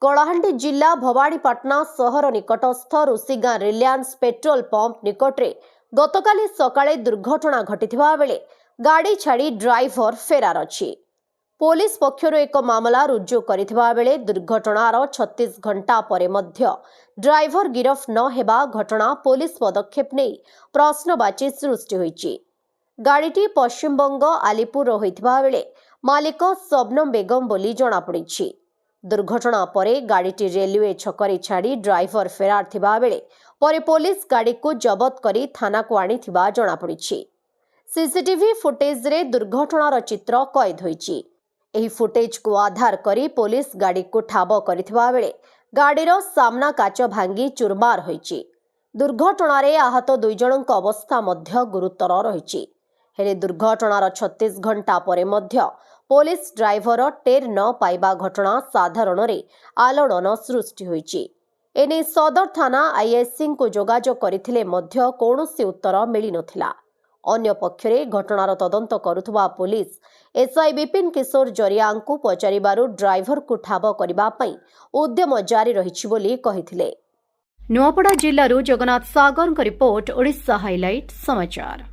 कलाहांडी जिला भवानीपाटना सहर निकटस्थ ऋषिगां Reliance petrol pump निकटरे गतकाली सकाळे दुर्घटना घटिथिबा बेले गाड़ी छाड़ी ड्राइवर फेरार अछि। पुलिस पक्षरु एक मामला रुजु करिथिबा बेले दुर्घटनार 36 घंटा परे मध्य ड्राइवर गिरफ न हेबा घटना पुलिस पदक्षेप नहीं प्रश्नवाची सृष्टि होइछि। गाड़ीटी पश्चिमबंग आलीपुर होइथिबा बेले मालिक शबनम बेगम बोली जणा पड़िछि। दुर्घटना परे गाड़ीटी रेलवे छकरी छाड़ी ड्राइवर फेरार थिबा बेले परे पुलिस गाड़ी को जबत करी थाना को आनिथिबा जणा पड़िछि। सीसीटीवी फुटेज रे दुर्घटनार चित्र कैद होइछि। एही फुटेज को आधार करी पुलिस गाड़ी को ठाब करिथिबा बेले गाड़ीर सामना काच भांगी चुरमार होइछि। दुर्घटना रे आहत 2 जनक अवस्था मध्य गुरुतर रहिछि। हेले दुर्घटनार 36 घंटा परे मध्य पुलिस ड्राइवर टेर न पाइबा घटना साधारण रे आलोड़न सृष्टि होइछि। एने सदर थाना आईएससी को जोगाजोग करिथिले मध्य कौनसी उत्तर मिली नथिला। अन्य पक्षरे घटनार तदंत करुथबा पुलिस एसआई विपिन किशोर जरियांको पचारिबारु ड्राइवर को ठाब करिबा पई उद्यम जारी रहिछि बोली कहिथिले। नुआपड़ा जिल्लारु जगन्नाथ सागर रिपोर्ट ओडिशा हाइलाइट समाचार।